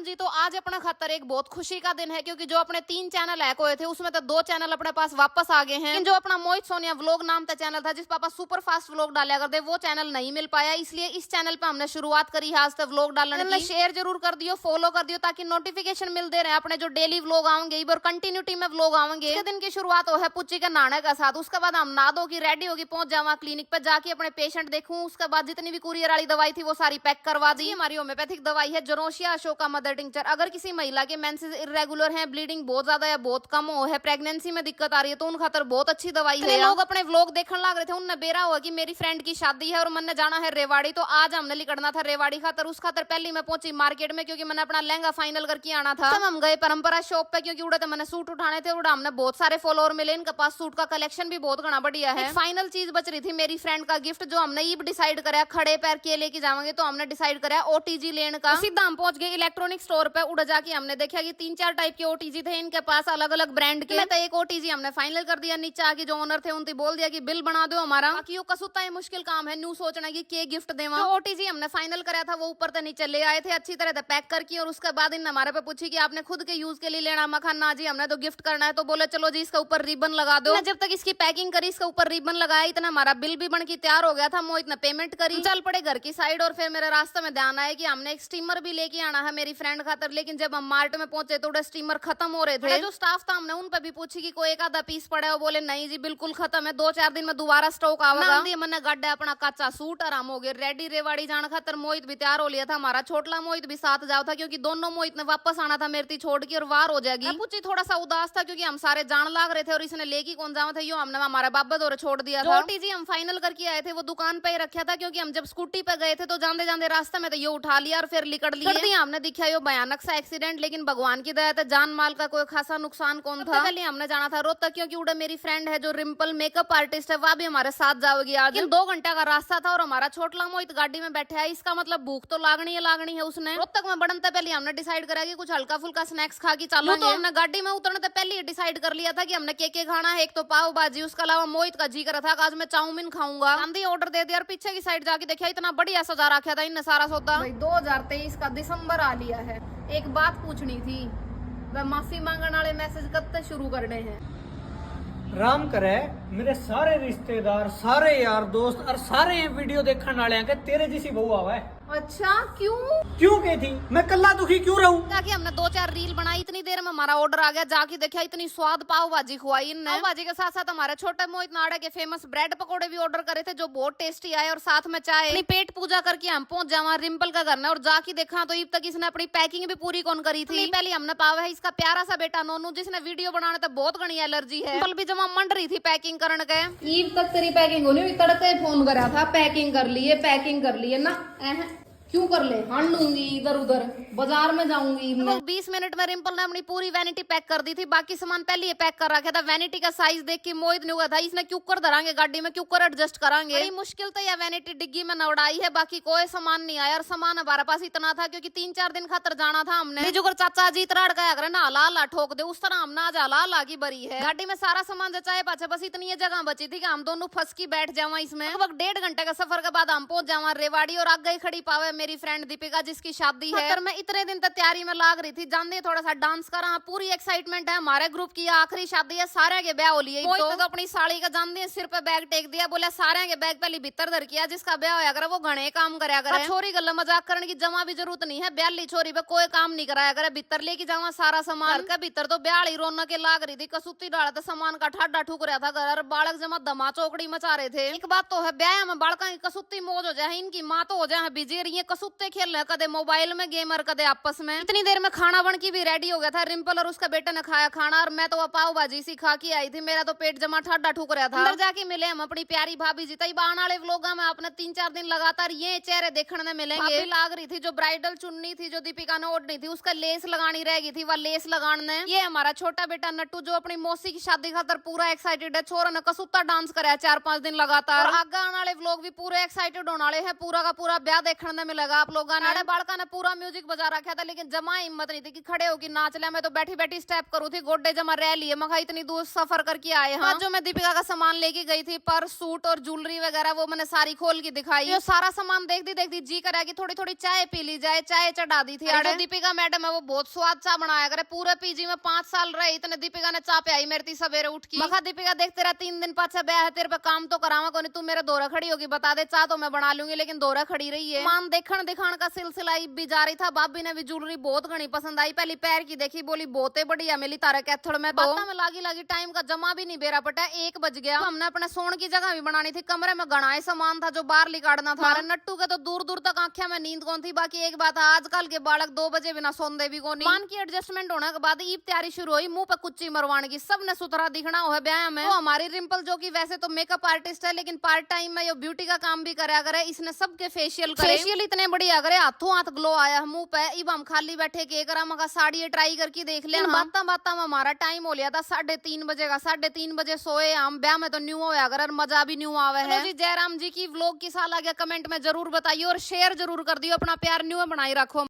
Welcome जी। तो आज अपना खातर एक बहुत खुशी का दिन है क्योंकि जो अपने 3 चैनल हैक हुए थे उसमें तो 2 चैनल अपने पास वापस आ गए हैं। लेकिन जो अपना मोहित सोनिया व्लॉग नाम का चैनल था जिस पापा सुपर फास्ट व्लॉग डाला करते वो चैनल नहीं मिल पाया, इसलिए इस चैनल पे हमने शुरुआत करी है आज तक व्लॉग डालने की। शेयर जरूर कर दियो, फॉलो कर दियो ताकि नोटिफिकेशन मिलते रहे अपने जो डेली व्लॉग आएंगे और कंटिन्यूटी में व्लॉग आएंगे। इसके दिन की शुरुआत हो है पुच्ची के नहाने का साथ, उसके बाद हम नहा धो की रेडी होगी पहुंच जावा क्लिनिक पे जाके अपने पेशेंट देखूं। उसके बाद जितनी भी कुरियर वाली दवाई थी वो सारी पैक करवा दी। हमारी होम्योपैथिक दवाई है जोरोसिया अशोका मदर टिंचर। अगर किसी महिला के मेंसेस इरेगुलर हैं, ब्लीडिंग बहुत ज्यादा या बहुत कम हो है, प्रेगनेंसी में दिक्कत आ रही है तो उन खातर बहुत अच्छी दवाई है। लोग अपने व्लॉग देखने लग रहे थे, उनने बेरा हुआ कि मेरी फ्रेंड की शादी है और मैंने जाना है रेवाड़ी, तो आज हमने निकलना था रेवाड़ी खातर। उस खातर पहले मैं पहुंची मार्केट में क्योंकि मैंने अपना लहंगा फाइनल करके आना था। तब हम गए परंपरा शॉप पे क्योंकि उड़ा तो मैंने सूट उठाने थे और हमने बहुत सारे फॉलोअर मिले, इनके पास सूट का कलेक्शन भी बहुत घना बढ़िया है। फाइनल चीज बच रही थी मेरी फ्रेंड का गिफ्ट जो हमने ये डिसाइड करा खड़े पैर के लेके जाएंगे, तो हमने डिसाइड करा ओटीजी लेने का। सीधा हम पहुंच गए इलेक्ट्रॉनिक स्टोर पे। उड़ जाके हमने देखा कि 3-4 टाइप के ओटीजी थे इनके पास अलग अलग ब्रांड के। तो एक ओटीजी हमने फाइनल कर दिया। नीचे आके जो ओनर थे उनसे बोल दिया कि बिल बना दो हमारा, बाकी वो कसुता है मुश्किल काम है न्यू सोचना कि के गिफ्ट देवा। जो ओटीजी हमने फाइनल करा था वो ऊपर से नीचे ले आए थे अच्छी तरह से पैक करके, और उसके बाद इन हमारे पे पूछी कि आपने खुद के यूज के लिए लेना। मखान ना जी हमने तो गिफ्ट करना है, तो बोले चलो जी इसका ऊपर रिबन लगा दो। जब तक इसकी पैकिंग करी इसके ऊपर रिबन लगाया इतना हमारा बिल भी बन के तैयार हो गया था। मोहित ने पेमेंट करी, चल पड़े घर की साइड। और फिर मेरे रास्ते में ध्यान आया कि हमने एक स्टीमर भी लेके आना है मेरी फ्रेंड खातर, लेकिन जब हम मार्ट में पहुंचे तो स्टीमर खत्म हो रहे थे। जो स्टाफ था हमने उन पे भी पूछी कि कोई एक आधा पीस पड़ा है, वो बोले नहीं जी बिल्कुल खत्म है, 2-4 दिन में दोबारा स्टॉक आवेगा। मैंने गाड़ा अपना कच्चा सूट आराम हो गया रेडी रेवाड़ी जाने खातर। मोहित भी तैयार हो लिया था, हमारा छोटला मोहित भी साथ जाओ था क्योंकि दोनों मोहित ने वापस आना था मेरी छोड़ के और वार हो जाएगी। पूछी थोड़ा सा उदास था क्योंकि हम सारे जान लाग रहे थे और इसने लेके कौन जावा था, यो हमने हमारा बाबा दौरे छोड़ दिया था। ओटीजी हम फाइनल करके आए थे वो दुकान पे ही रखा था क्योंकि हम जब स्कूटी पे गए थे तो जाते जाते रास्ते में तो ये उठा लिया और फिर लिकड़ लिया। हमने दिखा यो भयानक सा एक्सीडेंट, लेकिन भगवान की दया से जान माल का कोई खासा नुकसान कौन था। पहले हमने जाना था रोहतक क्योंकि उड़ा मेरी फ्रेंड है जो रिम्पल मेकअप आर्टिस्ट है वह भी हमारे साथ जाओगी आज। 2 घंटे का रास्ता था और हमारा छोटला मोहित गाड़ी में बैठा है, इसका मतलब भूख तो लागनी है उसने। रोहतक में बढ़ने पहले हमने डिसाइड करा कि कुछ हल्का फुल्का स्नैक्स खा के चलो, तो हमने गाड़ी में उतरने से पहले डिसाइड कर लिया था कि हमने के खाना है। एक तो पाव भाजी, उसके अलावा मोहित का जी करा था आज मैं चाउमीन खाऊंगा। आंधी ऑर्डर दे दिया और पीछे की साइड जाके देखा इतना बढ़िया सजा रखा था इन सारा सौदा। 2023 का दिसंबर आ लिया है। एक बात पूछनी थी, वह माफी मांगने वाले मैसेज कब तक शुरू करने हैं? राम करे मेरे सारे रिश्तेदार, सारे यार दोस्त और सारे वीडियो देखने वाले हैं कि तेरे जैसी बहू आवा है। अच्छा क्यों क्यों थी मैं कल्ला दुखी क्यों रहूं? जाके हमने 2-4 रील बनाई, इतनी देर में हमारा ऑर्डर आ गया। जाके देखा इतनी स्वाद पाव भाजी खुआई इनने। पाव भाजी के साथ साथ हमारे छोटे मोहित नाड़ा के फेमस ब्रेड पकोड़े भी ऑर्डर करे थे जो बहुत टेस्टी आए, और साथ में चाय। अपनी पेट पूजा करके हम पहुंच जावा रिम्पल का घर में और जाके देखा तो अब तक इसने अपनी पैकिंग भी पूरी कौन करी थी। पहले हमने पावा है इसका प्यारा सा बेटा नोनू जिसने वीडियो बनाने तक बहुत घनी एलर्जी है, रिम्पल भी जमा मंड रही थी पैकिंग करने के। ईब तक तेरी पैकिंग होनी, तड़के फोन करा था पैकिंग कर लिए ना क्यों कर ले, हां लूंगी इधर उधर बाजार में जाऊंगी। 20 मिनट में रिम्पल ने अपनी पूरी वैनिटी पैक कर दी थी, बाकी सामान पहले ही पैक कर रखा था। वैनिटी का साइज देख के मोहित ने हुआ था इसने क्यों कर धरांगे गाड़ी में, क्यों कर एडजस्ट करांगे। बड़ी मुश्किल तो यह वैनिटी डिग्गी में नवड़ाई है, बाकी कोई सामान नहीं आया। और सामान हमारे पास इतना था क्योंकि 3-4 दिन खातर जाना था हमने। जो चाचा जी इतना अड़का अगर ना ला ठोक दे उस तरह हम ना जा ला की बरी है। गाड़ी में सारा सामान जचाए पाछे बस इतनी जगह बची थी कि हम दोनों फंस की बैठ जावा इसमें। लगभग 1.5 घंटे का सफर के बाद हम पहुंच जावा रेवाड़ी और आगे खड़ी पावे मेरी फ्रेंड दीपिका जिसकी शादी है। मैं इतने दिन तक तैयारी में लाग रही थी, जानते थोड़ा सा डांस करा, पूरी एक्साइटमेंट है हमारे ग्रुप की। आखिरी शादी है, सारे के ब्याह हो लिए। तो अपनी साड़ी का जानते हैं सिर पे बैग टेक दिया, बोले सारे के बैग पहले भीतर धर किया, जिसका ब्याह होया करे वो घने काम कराया करे। छोरी गल मजाक करने की जमा भी जरूरत नहीं है, ब्याली छोरी पे कोई काम नहीं कराया करे, भीतर लेके जावा सारा सामान। घर के भीतर तो ब्याली रोना के लाग रही थी, कसुती डाला था सामान का ठाडा ठुक रहा था घर। बालक जमा धमा चौकड़ी मचा रहे थे। एक बात तो है ब्याह में बालका की कसुती मौज हो जाए, इनकी माँ तो हो जाए बिजी रही है, कसुत्ते खेल रहे कदे मोबाइल में गेमर कदे आपस में। इतनी देर में खाना बन की भी रेडी हो गया था। रिम्पल और उसका बेटा ने खाया खाना और मैं तो वो पाव भाजी सी खा के आई थी, मेरा तो पेट जमा ठाडा ठुक रहा था। अंदर जाके मिले हम अपनी प्यारी भाभी जी। तई आने वाले व्लॉग में आपने 3-4 दिन लगातार ये चेहरे देखने में मिलेंगे। भाभी लाग रही थी जो ब्राइडल चुन्नी थी जो दीपिका ने ओढ़नी थी उसका लेस लगानी रह गई थी, वह लेस लगाने। ये हमारा छोटा बेटा नट्टू जो अपनी मौसी की शादी खातर पूरा एक्साइटेड है। छोरा ने कसुत्ता डांस कराया 4-5 दिन लगातार। आगे आने वाले व्लॉग भी पूरे एक्साइटेड होने वाले हैं, पूरा का पूरा ब्याह देखने में मिला लगा आप लोग गाना। अरे बालका ने पूरा म्यूजिक बजा रखा था, लेकिन जमा हिम्मत नहीं थी कि खड़े होकर नाच ले। मैं तो बैठी बैठी स्टेप करूँ थी, गोड्डे जमा रह लिए। मैं इतनी दूर सफर करके आए हैं। जो मैं दीपिका का सामान लेके गई थी, पर्स, सूट और ज्वेलरी वगैरह, वो मैंने सारी खोल के दिखाई। ये सारा सामान देखती देखती जी करा कि थोड़ी थोड़ी चाय पी ली जाए, चाय चढ़ा दी थी। अरे दीपिका मैडम है वो बहुत स्वाद चा बनाया करे। पूरे पीजी में 5 साल रहे, इतने दीपिका ने चा पे आई मेरी थी सवेरे उठ की। मखा दीपिका देखते रहा 3 दिन पाछा ब्याह है, तेरे पे काम तो करावा को नहीं, तू मेरे दौरा खड़ी होगी, बता दे चाह तो मैं बना लूंगी, लेकिन दौरा खड़ी रही है। मान देखण दिखाण का सिलसिला भी जारी था। भाभी ने भी ज्वेलरी बहुत घनी पसंद आई। पहली पैर की देखी, बोली बहुत बढ़िया मिली तारे कैथड़ में। बातों में लागी लागी टाइम का जमा भी नहीं बेरा पटा, 1 बज गया। तो हमने अपने सोने की जगह भी बनानी थी। कमरे में गणाए सामान था जो बाहर निकालना था। नट्टू के तो दूर दूर तक आंखें में नींद कौन थी। बाकी एक बात है, आजकल के बालक 2 बजे बिना सोंदे भी कौन। मान की एडजस्टमेंट होने के बाद ईद तैयारी शुरू हुई। मुंह पे कुच्ची मरवाने की, सबने सुथरा दिखना हो है ब्याह में। तो हमारी रिंपल जो कि वैसे तो मेकअप आर्टिस्ट है, लेकिन पार्ट टाइम में ये ब्यूटी का काम भी करा करे। इसने सबके फेशियल इतने बढ़िया करे, हाथों हाथ ग्लो आया मुंह पे। इब हम खाली बैठे के करा, मगा साड़ी ट्राई करके देख ले। बाता बाता में हमारा टाइम हो लिया था 3:30 बजे का। 3:30 बजे सोए हम। ब्याह में तो न्यू होया अगर मजा भी न्यू आवे है। जी जयराम जी की व्लॉग की साल आ गया, कमेंट में जरूर बताइए और शेयर जरूर कर दियो। अपना प्यार न्यू बनाई रखो।